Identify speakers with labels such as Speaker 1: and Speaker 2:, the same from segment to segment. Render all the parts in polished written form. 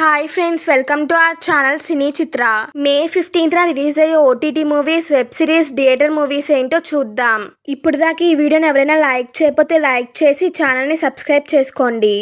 Speaker 1: Hi friends, welcome to our channel Cine Chitra. May 15th release అయ్యే OTT movies, web series, theatre movies ఏంటో చూద్దాం. ఇప్పుడు దాకా ఈ వీడియోని ఎవరైనా లైక్ చేయకపోతే లైక్ చేసి ఛానల్ని సబ్స్క్రైబ్ చేసుకోండి.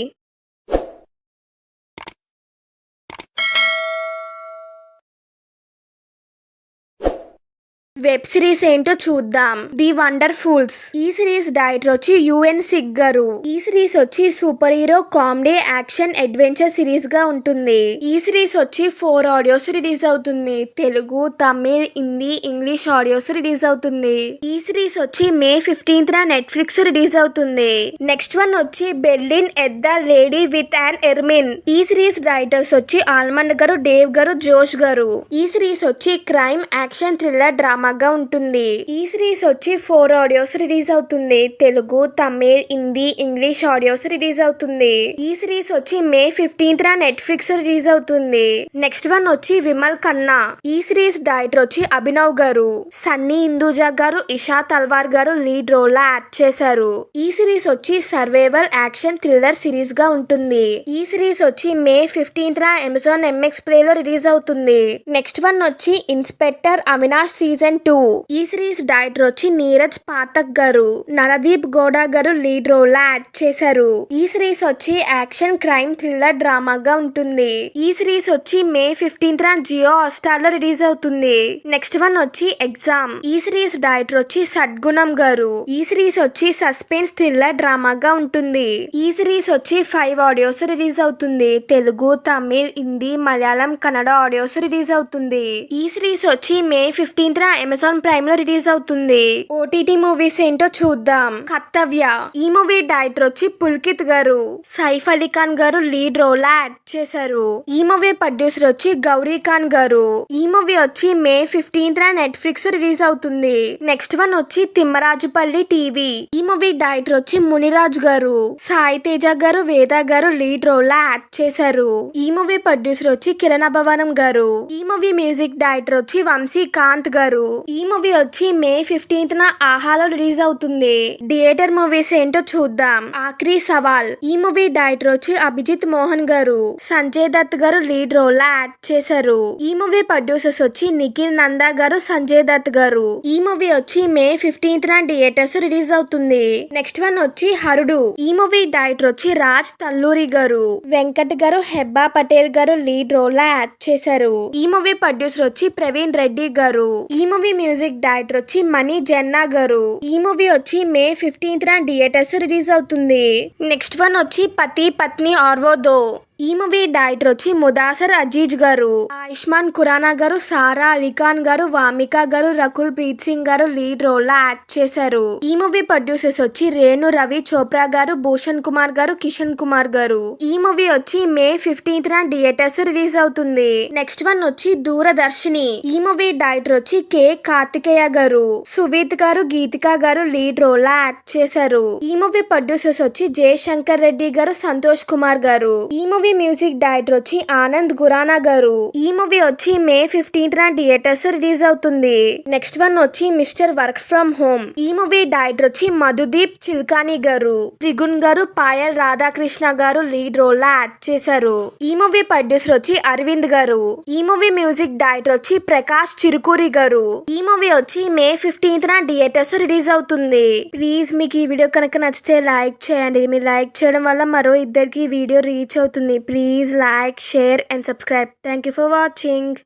Speaker 1: వెబ్ సిరీస్ ఏంటో చూద్దాం. The Wonderfuls. ఈ సిరీస్ డైరెక్టర్ వచ్చి యుఎన్ సిగ్ గారు. ఈ సిరీస్ వచ్చి super hero comedy action adventure series గా ఉంటుంది. ఈ సిరీస్ వచ్చి 4 ఆడియోస్ రిలీజ్ అవుతుంది. Telugu, Tamil, Hindi, English audios release అవుతుంది. ఈ సిరీస్ వచ్చి మే 15th నెట్ఫ్లిక్స్ రిలీజ్ అవుతుంది. నెక్స్ట్ వన్ వచ్చి Berlin at the lady with an ermine. ఈ సిరీస్ రైటర్స్ వచ్చి ఆల్మండ్ గారు, డేవ్ గారు, జోష్ గారు. ఈ సిరీస్ వచ్చి క్రైమ్, యాక్షన్, థ్రిల్లర్, డ్రామా గా ఉంటుంది. ఈ సిరీస్ వచ్చి 4 ఆడియోస్ రిలీజ్ అవుతుంది. Telugu, Tamil, Hindi, English audios release అవుతుంది. ఈ సిరీస్ వచ్చి మే 15th నెట్ఫ్లిక్స్ రిలీజ్ అవుతుంది. నెక్స్ట్ వన్ వచ్చి విమల్ ఖన్నా. ఈ సిరీస్ డైరెక్టర్ వచ్చి అభినవ్ గారు. సన్నీ హిందూజా గారు, ఇషా తల్వార్ గారు లీడ్ రోల్ లా యాక్ట్ చేశారు. ఈ సిరీస్ వచ్చి సర్వైవల్, యాక్షన్, థ్రిల్లర్ సిరీస్ గా ఉంటుంది. ఈ సిరీస్ వచ్చి May 15th Amazon MX play లో రిలీజ్ అవుతుంది. నెక్స్ట్ వన్ వచ్చి ఇన్స్పెక్టర్ అవినాష్ సీజన్ 2. ఈ సిరీస్ డైరెక్టర్ వచ్చి నీరజ్ పాఠక్ గారు. నరదీప్ గౌడ గారు లీడ్ రోల్ లా యాక్ట్ చేశారు. ఈ సిరీస్ వచ్చి యాక్షన్, క్రైమ్, థ్రిల్లర్, డ్రామా గా ఉంటుంది. ఈ సిరీస్ వచ్చి మే 15th జియో హాట్‌స్టార్ లో రిలీజ్ అవుతుంది. నెక్స్ట్ వన్ వచ్చి ఎగ్జామ్. ఈ సిరీస్ డైరెక్టర్ వచ్చి సద్గుణం గారు. ఈ సిరీస్ వచ్చి సస్పెన్స్, థ్రిల్లర్, డ్రామా గా ఉంటుంది. ఈ సిరీస్ వచ్చి 5 ఆడియోస్ రిలీజ్ అవుతుంది. తెలుగు, తమిళ్, హిందీ, మలయాళం, కన్నడ ఆడియోస్ రిలీజ్ అవుతుంది. ఈ సిరీస్ వచ్చి మే 15th అమెజాన్ ప్రైమ్ లో రిలీజ్ అవుతుంది. ఓటీటీ మూవీస్ ఏంటో చూద్దాం. కర్తవ్య. ఈ మూవీ డైరెక్టర్ వచ్చి పుల్కిత్ గారు. సైఫ్ అలీ ఖాన్ గారు లీడ్ రోల్ లా యాక్ట్ చేశారు. ఈ మూవీ ప్రొడ్యూసర్ వచ్చి గౌరీ ఖాన్ గారు. ఈ మూవీ వచ్చి మే 15th నెట్ఫ్లిక్స్ రిలీజ్ అవుతుంది. నెక్స్ట్ వన్ వచ్చి తిమ్మరాజుపల్లి టీవీ. ఈ మూవీ డైరెక్టర్ వచ్చి మునిరాజ్ గారు. సాయి తేజ గారు, వేద గారు లీడ్ రోల్ లా యాక్ట్ చేశారు. ఈ మూవీ ప్రొడ్యూసర్ వచ్చి కిరణ్ అభవనం గారు. ఈ మూవీ మ్యూజిక్ డైరెక్టర్ వచ్చి వంశీ కాంత్ గారు. ఈ మూవీ వచ్చి మే 15th ఆహాలో రిలీజ్ అవుతుంది. థియేటర్ మూవీస్ ఏంటో చూద్దాం. ఆఖరి సవాల్. ఈ మూవీ డైరెక్టర్ వచ్చి అభిజిత్ మోహన్ గారు. సంజయ్ దత్ గారు లీడ్ రోల్ లా యాక్ట్ చేశారు. ఈ మూవీ ప్రొడ్యూసర్స్ వచ్చి నిఖిల్ నందా గారు, సంజయ్ దత్ గారు. ఈ మూవీ వచ్చి మే 15th థియేటర్స్ రిలీజ్ అవుతుంది. నెక్స్ట్ వన్ వచ్చి హరుడు. ఈ మూవీ డైరెక్టర్ వచ్చి రాజ్ తల్లూరి గారు. వెంకట్ గారు, హెబ్బా పటేల్ గారు లీడ్ రోల్ లా యాక్ట్ చేశారు. ఈ మూవీ ప్రొడ్యూసర్ వచ్చి ప్రవీణ్ రెడ్డి గారు. ఈ మూవీ మ్యూజిక్ డైరెక్టర్ వచ్చి మణి జన్నా గారు. ఈ మూవీ వచ్చి మే 15th థియేటర్స్ రిలీజ్ అవుతుంది. నెక్స్ట్ వన్ వచ్చి పతి పత్ని ఆర్వోదో. ఈ మూవీ డైరెక్టర్ వచ్చి ముదాసర్ అజీజ్ గారు. ఆయుష్మాన్ ఖురానా గారు, సారా అలీ ఖాన్ గారు, వామిక గారు, రకుల్ ప్రీత్ సింగ్ గారు లీడ్ రోల్ లా యాక్ట్ చేశారు. ఈ మూవీ ప్రొడ్యూసర్స్ వచ్చి రేణు రవి చోప్రా గారు, భూషణ్ కుమార్ గారు, కిషన్ కుమార్ గారు. ఈ మూవీ వచ్చి మే 15th థియేటర్స్ రిలీజ్ అవుతుంది. నెక్స్ట్ వన్ వచ్చి దూరదర్శిని. ఈ మూవీ డైరెక్టర్ వచ్చి కె కార్తికేయ గారు. సువీత్ గారు, గీతిక గారు లీడ్ రోల్ లా యాక్ట్ చేశారు. ఈ మూవీ ప్రొడ్యూసర్స్ వచ్చి జయశంకర్ రెడ్డి గారు, సంతోష్ కుమార్ గారు. ఈ మూవీ మ్యూజిక్ డైరెక్టర్ వచ్చి ఆనంద్ గురానా గారు. ఈ మూవీ వచ్చి మే 15th థియేటర్స్ రిలీజ్ అవుతుంది. నెక్స్ట్ వన్ వచ్చి మిస్టర్ వర్క్ ఫ్రమ్ హోమ్. ఈ మూవీ డైరెక్టర్ వచ్చి మధుదీప్ చిల్కాని గారు. త్రిగుణ్ గారు, పాయల్ రాధాకృష్ణ గారు లీడ్ రోల్ లా యాక్ట్ చేశారు. ఈ మూవీ ప్రొడ్యూసర్ వచ్చి అరవింద్ గారు. ఈ మూవీ మ్యూజిక్ డైరెక్టర్ వచ్చి ప్రకాష్ చిరుకూరి గారు. ఈ మూవీ వచ్చి మే 15th థియేటర్స్ రిలీజ్ అవుతుంది. ప్లీజ్ మీకు ఈ వీడియో కనుక నచ్చితే లైక్ చేయండి. మీరు లైక్ చేయడం వల్ల మరో ఇద్దరికి వీడియో రీచ్ అవుతుంది. Please like, share and subscribe. Thank you for watching.